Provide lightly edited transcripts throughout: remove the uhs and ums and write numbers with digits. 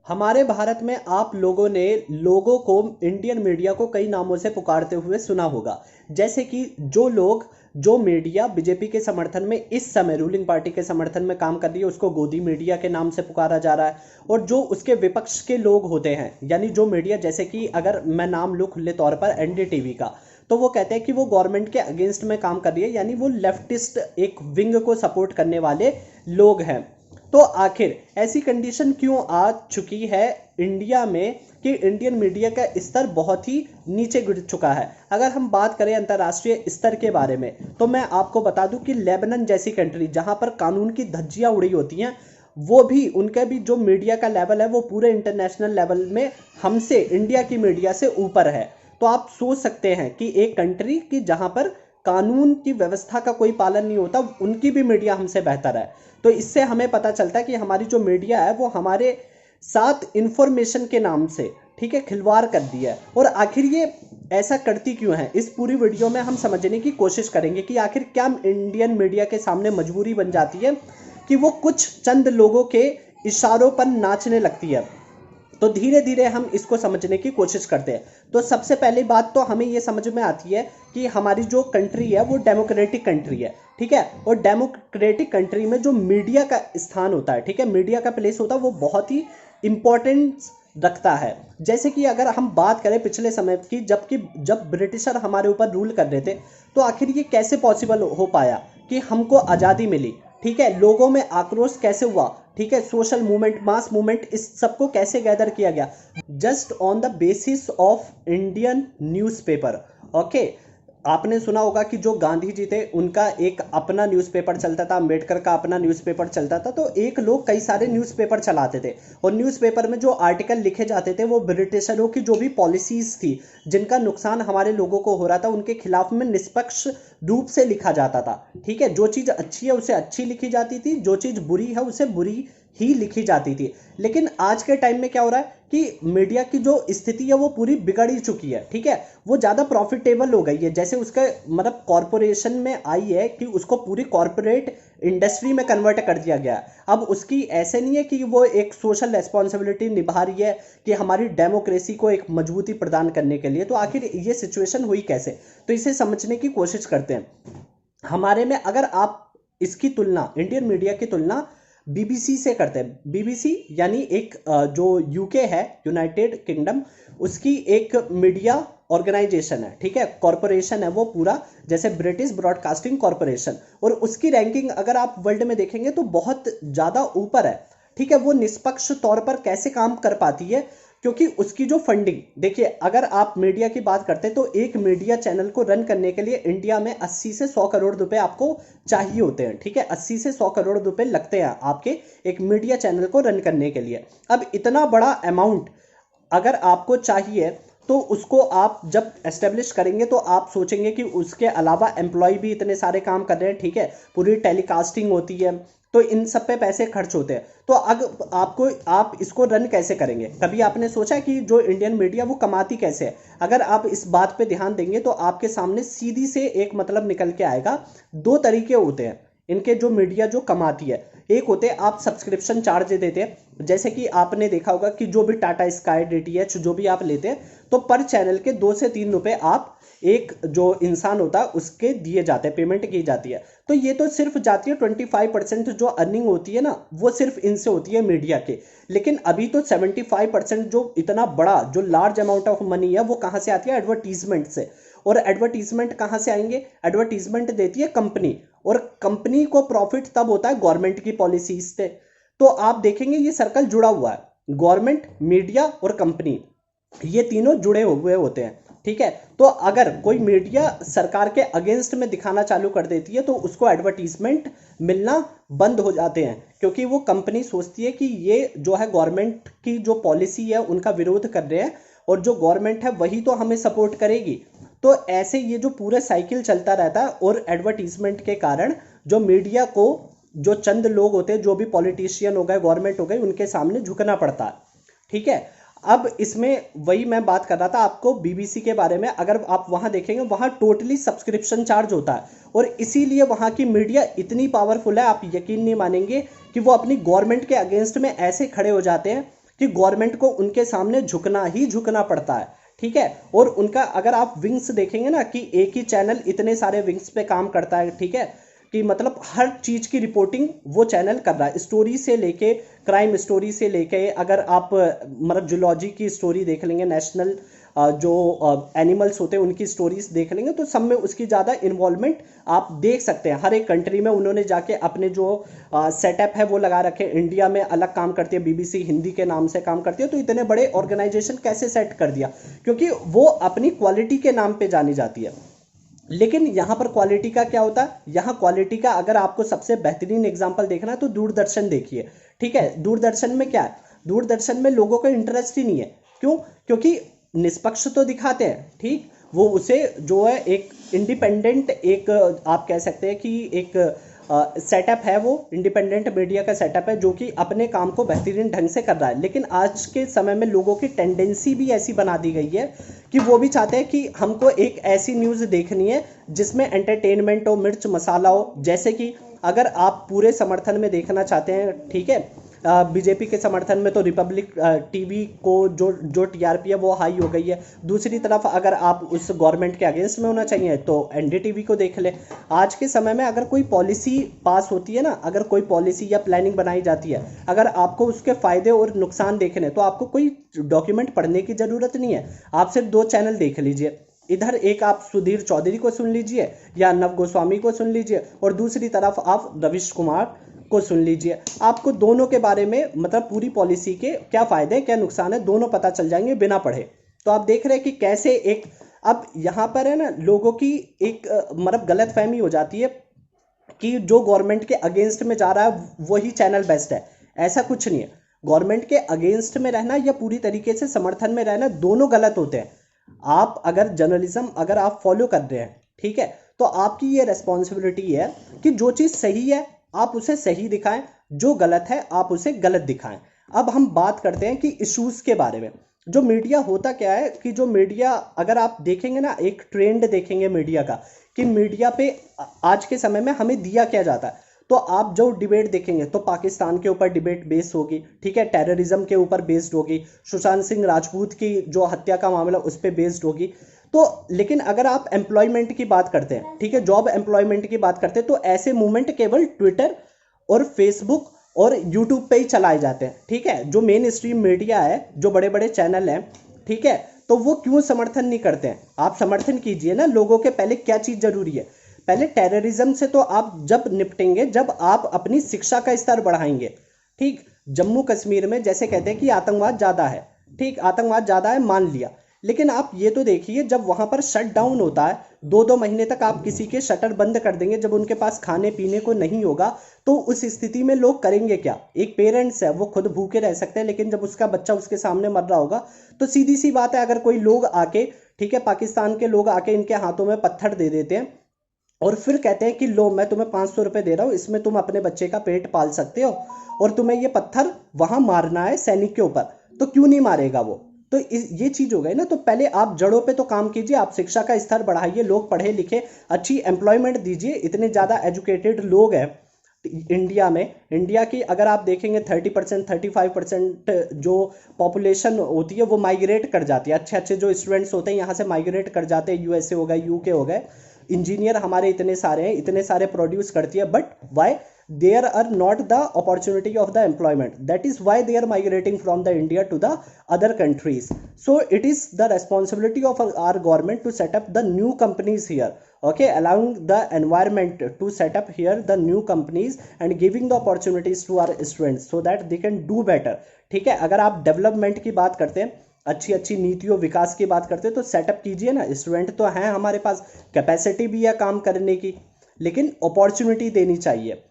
हमारे भारत में आप लोगों ने लोगों को इंडियन मीडिया को कई नामों से पुकारते हुए सुना होगा। जैसे कि जो मीडिया बीजेपी के समर्थन में इस समय रूलिंग पार्टी के समर्थन में काम कर रही है उसको गोदी मीडिया के नाम से पुकारा जा रहा है। और जो उसके विपक्ष के लोग होते हैं यानी जो मीडिया, जैसे कि अगर मैं नाम लूँ खुले तौर पर एनडीटीवी का, तो वो कहते हैं कि वो गवर्नमेंट के अगेंस्ट में काम कर रही है, यानी वो लेफ्टिस्ट एक विंग को सपोर्ट करने वाले लोग हैं। तो आखिर ऐसी कंडीशन क्यों आ चुकी है इंडिया में कि इंडियन मीडिया का स्तर बहुत ही नीचे गिर चुका है। अगर हम बात करें अंतर्राष्ट्रीय स्तर के बारे में, तो मैं आपको बता दूं कि लेबनान जैसी कंट्री जहां पर कानून की धज्जियां उड़ी होती हैं, वो भी उनका भी जो मीडिया का लेवल है वो पूरे इंटरनेशनल लेवल में हमसे, इंडिया की मीडिया से ऊपर है। तो आप सोच सकते हैं कि एक कंट्री की जहां पर कानून की व्यवस्था का कोई पालन नहीं होता, उनकी भी मीडिया हमसे बेहतर है। तो इससे हमें पता चलता है कि हमारी जो मीडिया है वो हमारे साथ इंफॉर्मेशन के नाम से, ठीक है, खिलवाड़ कर दिया है। और आखिर ये ऐसा करती क्यों है, इस पूरी वीडियो में हम समझने की कोशिश करेंगे कि आखिर क्या इंडियन मीडिया के सामने मजबूरी बन जाती है कि वो कुछ चंद लोगों के इशारों पर नाचने लगती है। तो धीरे धीरे हम इसको समझने की कोशिश करते हैं। तो सबसे पहली बात तो हमें ये समझ में आती है कि हमारी जो कंट्री है वो डेमोक्रेटिक कंट्री है, ठीक है। और डेमोक्रेटिक कंट्री में जो मीडिया का स्थान होता है, ठीक है, मीडिया का प्लेस होता है, वो बहुत ही इंपॉर्टेंस रखता है। जैसे कि अगर हम बात करें पिछले समय की, जब ब्रिटिशर हमारे ऊपर रूल कर रहे थे, तो आखिर ये कैसे पॉसिबल हो पाया कि हमको आज़ादी मिली, ठीक है, लोगों में आक्रोश कैसे हुआ, ठीक है, सोशल मूवमेंट, मास मूवमेंट, इस सबको कैसे गैदर किया गया, just on the basis of Indian newspaper. Okay, आपने सुना होगा कि जो गांधी जी थे उनका एक अपना न्यूज़पेपर चलता था, अम्बेडकर का अपना न्यूज़पेपर चलता था। तो एक लोग कई सारे न्यूज़पेपर चलाते थे और न्यूज़पेपर में जो आर्टिकल लिखे जाते थे वो ब्रिटिशरों की जो भी पॉलिसीज थी, जिनका नुकसान हमारे लोगों को हो रहा था, उनके खिलाफ में निष्पक्ष रूप से लिखा जाता था, ठीक है। जो चीज़ अच्छी है उसे अच्छी लिखी जाती थी, जो चीज़ बुरी है उसे बुरी ही लिखी जाती थी। लेकिन आज के टाइम में क्या हो रहा है कि मीडिया की जो स्थिति है वो पूरी बिगड़ ही चुकी है, ठीक है। वो ज़्यादा प्रॉफिटेबल हो गई है, जैसे उसका मतलब कॉरपोरेशन में आई है कि उसको पूरी कॉरपोरेट इंडस्ट्री में कन्वर्ट कर दिया गया। अब उसकी ऐसे नहीं है कि वो एक सोशल रेस्पॉन्सिबिलिटी निभा रही है कि हमारी डेमोक्रेसी को एक मजबूती प्रदान करने के लिए। तो आखिर ये सिचुएशन हुई कैसे, तो इसे समझने की कोशिश करते हैं। हमारे में अगर आप इसकी तुलना, इंडियन मीडिया की तुलना बीबीसी से करते हैं, बीबीसी यानी एक जो यूके है, यूनाइटेड किंगडम, उसकी एक मीडिया ऑर्गेनाइजेशन है, ठीक है, कॉरपोरेशन है वो पूरा, जैसे ब्रिटिश ब्रॉडकास्टिंग कॉरपोरेशन। और उसकी रैंकिंग अगर आप वर्ल्ड में देखेंगे तो बहुत ज़्यादा ऊपर है, ठीक है। वो निष्पक्ष तौर पर कैसे काम कर पाती है, क्योंकि उसकी जो फंडिंग, देखिए अगर आप मीडिया की बात करते हैं तो एक मीडिया चैनल को रन करने के लिए इंडिया में 80 से 100 करोड़ रुपए आपको चाहिए होते हैं, ठीक है, 80 से 100 करोड़ रुपए लगते हैं आपके एक मीडिया चैनल को रन करने के लिए। अब इतना बड़ा अमाउंट अगर आपको चाहिए तो उसको आप जब एस्टेब्लिश करेंगे तो आप सोचेंगे कि उसके अलावा एम्प्लॉय भी इतने सारे काम कर रहे हैं, ठीक है, पूरी टेलीकास्टिंग होती है, तो इन सब पे पैसे खर्च होते हैं। तो अगर आप इसको रन कैसे करेंगे, कभी आपने सोचा कि जो इंडियन मीडिया वो कमाती कैसे है? अगर आप इस बात पे ध्यान देंगे तो आपके सामने सीधी से एक मतलब निकल के आएगा। दो तरीके होते हैं इनके, जो मीडिया जो कमाती है। एक होते आप सब्सक्रिप्शन चार्ज देते हैं, जैसे कि आपने देखा होगा कि जो भी टाटा स्काई, डीटीएच जो भी आप लेते हैं, तो पर चैनल के 2 से 3 रुपए आप एक जो इंसान होता है उसके दिए जाते हैं, पेमेंट की जाती है। तो ये तो सिर्फ जाती है 25% जो अर्निंग होती है ना, वो सिर्फ इनसे होती है मीडिया के। लेकिन अभी तो 75% जो इतना बड़ा जो लार्ज अमाउंट ऑफ मनी है वो कहाँ से आती है? एडवर्टीजमेंट से। और एडवर्टीजमेंट कहाँ से आएंगे? एडवर्टीजमेंट देती है कंपनी, और कंपनी को प्रॉफिट तब होता है गवर्नमेंट की पॉलिसीज से। तो आप देखेंगे ये सर्कल जुड़ा हुआ है, गवर्नमेंट, मीडिया और कंपनी, ये तीनों जुड़े हुए होते हैं, ठीक है। तो अगर कोई मीडिया सरकार के अगेंस्ट में दिखाना चालू कर देती है तो उसको एडवर्टीजमेंट मिलना बंद हो जाते हैं, क्योंकि वो कंपनी सोचती है कि ये जो है गवर्नमेंट की जो पॉलिसी है उनका विरोध कर रहे हैं, और जो गवर्नमेंट है वही तो हमें सपोर्ट करेगी। तो ऐसे ये जो पूरा साइकिल चलता रहता है, और एडवर्टीजमेंट के कारण जो मीडिया को जो चंद लोग होते हैं, जो भी पॉलिटिशियन हो गए, गवर्नमेंट हो गई, उनके सामने झुकना पड़ता है, ठीक है। अब इसमें वही मैं बात कर रहा था आपको बीबीसी के बारे में। अगर आप वहां देखेंगे वहां टोटली सब्सक्रिप्शन चार्ज होता है, और इसीलिए वहां की मीडिया इतनी पावरफुल है, आप यकीन नहीं मानेंगे कि वो अपनी गवर्नमेंट के अगेंस्ट में ऐसे खड़े हो जाते हैं कि गवर्नमेंट को उनके सामने झुकना ही झुकना पड़ता है, ठीक है। और उनका अगर आप विंग्स देखेंगे ना कि एक ही चैनल इतने सारे विंग्स पे काम करता है, ठीक है, कि मतलब हर चीज की रिपोर्टिंग वो चैनल कर रहा है, स्टोरी से लेके, क्राइम स्टोरी से लेके, अगर आप मतलब जूलॉजी की स्टोरी देख लेंगे, नेशनल जो एनिमल्स होते हैं उनकी स्टोरीज देख लेंगे, तो सब में उसकी ज़्यादा इन्वॉल्वमेंट आप देख सकते हैं। हर एक कंट्री में उन्होंने जाके अपने जो सेटअप है वो लगा रखे। इंडिया में अलग काम करती है, बीबीसी हिंदी के नाम से काम करती है। तो इतने बड़े ऑर्गेनाइजेशन कैसे सेट कर दिया? क्योंकि वो अपनी क्वालिटी के नाम पे जानी जाती है। लेकिन यहाँ पर क्वालिटी का क्या होता है? यहाँ क्वालिटी का अगर आपको सबसे बेहतरीन एग्जांपल देखना है तो दूरदर्शन देखिए, ठीक है। दूरदर्शन में क्या है? दूरदर्शन में लोगों का इंटरेस्ट ही नहीं है। क्यों? क्योंकि निष्पक्ष तो दिखाते हैं, ठीक, वो उसे जो है एक इंडिपेंडेंट, एक आप कह सकते हैं कि एक सेटअप है, वो इंडिपेंडेंट मीडिया का सेटअप है जो कि अपने काम को बेहतरीन ढंग से कर रहा है। लेकिन आज के समय में लोगों की टेंडेंसी भी ऐसी बना दी गई है कि वो भी चाहते हैं कि हमको एक ऐसी न्यूज़ देखनी है जिसमें एंटरटेनमेंट हो, मिर्च मसाला हो। जैसे कि अगर आप पूरे समर्थन में देखना चाहते हैं, ठीक है, बीजेपी के समर्थन में, तो रिपब्लिक टीवी को जो टीआरपी है वो हाई हो गई है। दूसरी तरफ अगर आप उस गवर्नमेंट के अगेंस्ट में होना चाहिए तो एनडीटीवी को देख ले। आज के समय में अगर कोई पॉलिसी पास होती है ना, अगर कोई पॉलिसी या प्लानिंग बनाई जाती है, अगर आपको उसके फायदे और नुकसान देखने, तो आपको कोई डॉक्यूमेंट पढ़ने की जरूरत नहीं है। आप सिर्फ 2 चैनल देख लीजिए। इधर एक आप सुधीर चौधरी को सुन लीजिए या नव गोस्वामी को सुन लीजिए, और दूसरी तरफ आप रविश कुमार को सुन लीजिए। आपको दोनों के बारे में, मतलब पूरी पॉलिसी के क्या फायदे क्या नुकसान है, दोनों पता चल जाएंगे बिना पढ़े। तो आप देख रहे हैं कि कैसे एक, अब यहाँ पर है ना, लोगों की एक मतलब गलत फहमी हो जाती है कि जो गवर्नमेंट के अगेंस्ट में जा रहा है वही चैनल बेस्ट है। ऐसा कुछ नहीं है। गवर्नमेंट के अगेंस्ट में रहना या पूरी तरीके से समर्थन में रहना, दोनों गलत होते हैं। आप अगर जर्नलिज्म अगर आप फॉलो कर रहे हैं, ठीक है, तो आपकी ये रेस्पॉन्सिबिलिटी है कि जो चीज़ सही है आप उसे सही दिखाएं, जो गलत है आप उसे गलत दिखाएं। अब हम बात करते हैं कि इश्यूज के बारे में। जो मीडिया होता क्या है कि जो मीडिया, अगर आप देखेंगे ना, एक ट्रेंड देखेंगे मीडिया का, कि मीडिया पे आज के समय में हमें दिया क्या जाता है। तो आप जो डिबेट देखेंगे तो पाकिस्तान के ऊपर डिबेट बेस्ड होगी, ठीक है, टेररिज्म के ऊपर बेस्ड होगी, सुशांत सिंह राजपूत की जो हत्या का मामला उस पर बेस्ड होगी। तो लेकिन अगर आप एम्प्लॉयमेंट की बात करते हैं, ठीक है, जॉब एम्प्लॉयमेंट की बात करते हैं, तो ऐसे मूवमेंट केवल ट्विटर और फेसबुक और यूट्यूब पे ही चलाए जाते हैं, ठीक है। जो मेन स्ट्रीम मीडिया है, जो बड़े बड़े चैनल हैं, ठीक है, तो वो क्यों समर्थन नहीं करते हैं? आप समर्थन कीजिए ना। लोगों के पहले क्या चीज़ जरूरी है? पहले टेररिज्म से तो आप जब निपटेंगे जब आप अपनी शिक्षा का स्तर बढ़ाएंगे, ठीक। जम्मू कश्मीर में जैसे कहते हैं कि आतंकवाद ज़्यादा है, ठीक, आतंकवाद ज़्यादा है, मान लिया। लेकिन आप ये तो देखिए, जब वहां पर शट डाउन होता है, 2-2 महीने तक आप किसी के शटर बंद कर देंगे, जब उनके पास खाने पीने को नहीं होगा, तो उस स्थिति में लोग करेंगे क्या? एक पेरेंट्स है, वो खुद भूखे रह सकते हैं, लेकिन जब उसका बच्चा उसके सामने मर रहा होगा, तो सीधी सी बात है, अगर कोई लोग आके, ठीक है, पाकिस्तान के लोग आके इनके हाथों में पत्थर दे देते हैं और फिर कहते हैं कि लो, मैं तुम्हें 500 रुपये दे रहा हूँ, इसमें तुम अपने बच्चे का पेट पाल सकते हो, और तुम्हें ये पत्थर वहां मारना है सैनिक के ऊपर, तो क्यों नहीं मारेगा वो? तो ये चीज हो गई ना। तो पहले आप जड़ों पे तो काम कीजिए, आप शिक्षा का स्तर बढ़ाइए, लोग पढ़े लिखे, अच्छी एम्प्लॉयमेंट दीजिए। इतने ज़्यादा एजुकेटेड लोग हैं इंडिया में। इंडिया की अगर आप देखेंगे 30% 35% जो पॉपुलेशन होती है वो माइग्रेट कर जाती है। अच्छे अच्छे जो स्टूडेंट्स होते हैं यहाँ से माइग्रेट कर जाते हैं, यूएसए हो गए, यूके हो गए। इंजीनियर हमारे इतने सारे हैं, इतने सारे प्रोड्यूस करती है, but why there are not the opportunity of the employment, that is why they are migrating from the India to the other countries. So it is the responsibility of our government to set up the new companies here, okay, allowing the environment to set up here the new companies and giving the opportunities to our students so that they can do better, ठीक है। अगर आप development की बात करते हैं, अच्छी अच्छी नीतियों विकास की बात करते हैं, तो सेटअप कीजिए ना। स्टूडेंट तो हैं हमारे पास, कैपेसिटी भी है काम करने की, लेकिन अपॉर्चुनिटी देनी चाहिए।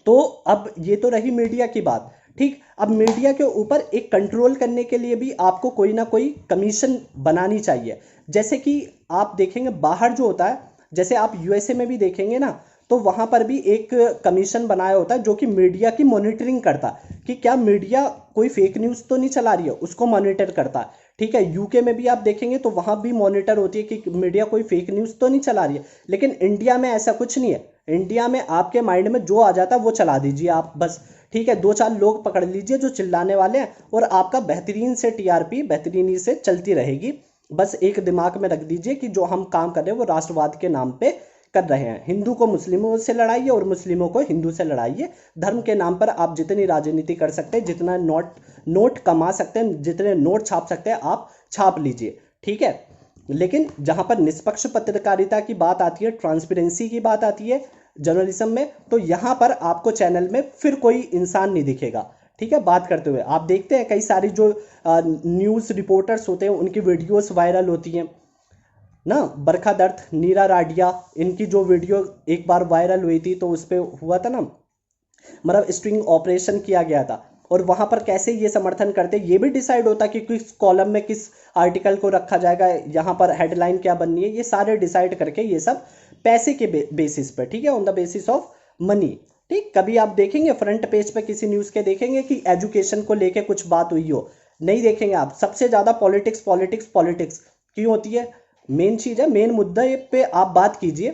तो अब ये तो रही मीडिया की बात, ठीक। अब मीडिया के ऊपर एक कंट्रोल करने के लिए भी आपको कोई ना कोई कमीशन बनानी चाहिए। जैसे कि आप देखेंगे बाहर जो होता है, जैसे आप यूएसए में भी देखेंगे ना, तो वहां पर भी एक कमीशन बनाया होता है जो कि मीडिया की मॉनिटरिंग करता है कि क्या मीडिया कोई फेक न्यूज़ तो नहीं चला रही है, उसको मॉनिटर करता है, ठीक है। यूके में भी आप देखेंगे तो वहां भी मॉनिटर होती है कि मीडिया कोई फेक न्यूज़ तो नहीं चला रही है। लेकिन इंडिया में ऐसा कुछ नहीं है। इंडिया में आपके माइंड में जो आ जाता है वो चला दीजिए आप बस, ठीक है। 2-4 लोग पकड़ लीजिए जो चिल्लाने वाले हैं और आपका बेहतरीन से टीआरपी बेहतरीनी से चलती रहेगी। बस एक दिमाग में रख दीजिए कि जो हम काम कर रहे हैं वो राष्ट्रवाद के नाम पे कर रहे हैं। हिंदू को मुस्लिमों से लड़ाइए और मुस्लिमों को हिंदू से लड़ाइए। धर्म के नाम पर आप जितनी राजनीति कर सकते हैं, जितना नोट कमा सकते हैं, जितने नोट छाप सकते हैं आप छाप लीजिए, ठीक है। लेकिन जहां पर निष्पक्ष पत्रकारिता की बात आती है, ट्रांसपेरेंसी की बात आती है जर्नलिज्म में, तो यहां पर आपको चैनल में फिर कोई इंसान नहीं दिखेगा, ठीक है। बात करते हुए आप देखते हैं कई सारी जो न्यूज़ रिपोर्टर्स होते हैं उनकी वीडियोस वायरल होती हैं ना। बरखा दत्त, नीरा राडिया, इनकी जो वीडियो एक बार वायरल हुई थी तो उस पर हुआ था ना, मतलब स्ट्रिंग ऑपरेशन किया गया था, और वहां पर कैसे ये समर्थन करते, ये भी डिसाइड होता कि किस कॉलम में किस आर्टिकल को रखा जाएगा, यहाँ पर हेडलाइन क्या बननी है, ये सारे डिसाइड करके ये सब पैसे के बेसिस पर, ठीक है, on the basis of money, ठीक। कभी आप देखेंगे फ्रंट पेज पे किसी न्यूज़ के देखेंगे कि एजुकेशन को लेके कुछ बात हुई हो, नहीं देखेंगे आप। सबसे ज़्यादा पॉलिटिक्स पॉलिटिक्स पॉलिटिक्स क्यों होती है? मेन चीज़ है, मेन मुद्दे पे आप बात कीजिए,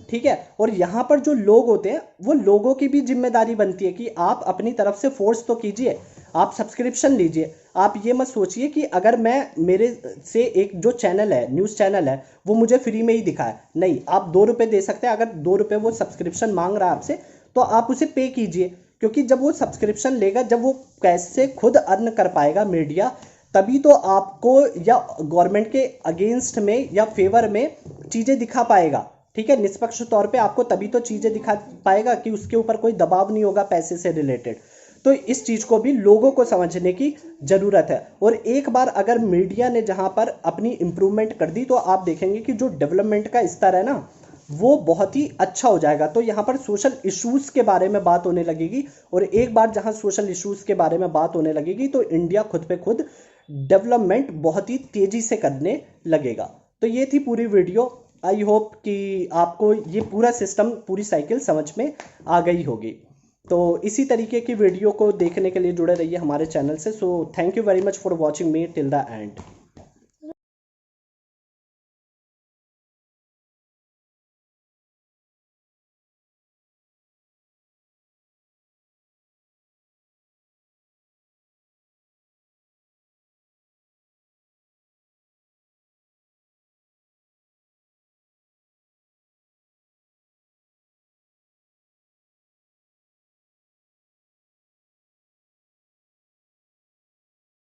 ठीक है। और यहाँ पर जो लोग होते हैं वो लोगों की भी जिम्मेदारी बनती है कि आप अपनी तरफ से फोर्स तो कीजिए, आप सब्सक्रिप्शन लीजिए। आप ये मत सोचिए कि अगर मैं मेरे से एक जो चैनल है, न्यूज़ चैनल है, वो मुझे फ्री में ही दिखाए, नहीं, आप 2 रुपये दे सकते हैं। अगर 2 रुपये वो सब्सक्रिप्शन मांग रहा है आपसे तो आप उसे पे कीजिए, क्योंकि जब वो सब्सक्रिप्शन लेगा, जब वो कैसे खुद अर्न कर पाएगा मीडिया, तभी तो आपको या गवर्नमेंट के अगेंस्ट में या फेवर में चीज़ें दिखा पाएगा, ठीक है। निष्पक्ष तौर पे आपको तभी तो चीज़ें दिखा पाएगा कि उसके ऊपर कोई दबाव नहीं होगा पैसे से रिलेटेड। तो इस चीज़ को भी लोगों को समझने की ज़रूरत है। और एक बार अगर मीडिया ने जहाँ पर अपनी इम्प्रूवमेंट कर दी तो आप देखेंगे कि जो डेवलपमेंट का स्तर है ना, वो बहुत ही अच्छा हो जाएगा। तो यहाँ पर सोशल इश्यूज़ के बारे में बात होने लगेगी, और एक बार जहाँ सोशल इश्यूज़ के बारे में बात होने लगेगी तो इंडिया खुद पे खुद डेवलपमेंट बहुत ही तेज़ी से करने लगेगा। तो ये थी पूरी वीडियो। आई होप कि आपको ये पूरा सिस्टम, पूरी साइकिल समझ में आ गई होगी। तो इसी तरीके की वीडियो को देखने के लिए जुड़े रहिए हमारे चैनल से। So thank you very much for watching me till the end.